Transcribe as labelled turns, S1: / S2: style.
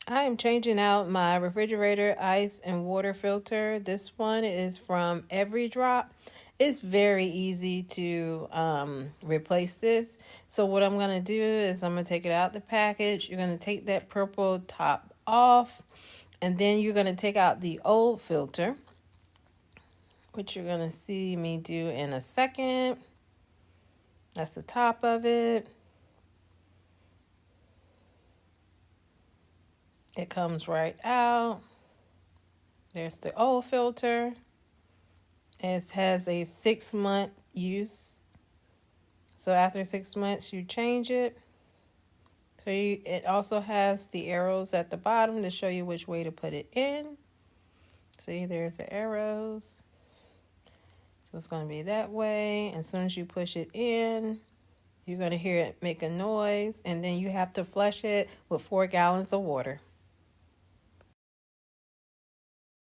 S1: I am changing out my refrigerator ice and water filter. This one is from EveryDrop. It's very easy to replace this. So what I'm going to do is I'm going to take it out the package. You're going to take that purple top off. And then you're going to take out the old filter, which you're going to see me do in a second. That's the top of it. It comes right out. There's the old filter. It has a 6-month use. So after 6 months, you change it. So it also has the arrows at the bottom to show you which way to put it in. See, there's the arrows. So it's going to be that way. As soon as you push it in, you're going to hear it make a noise. And then you have to flush it with 4 gallons of water.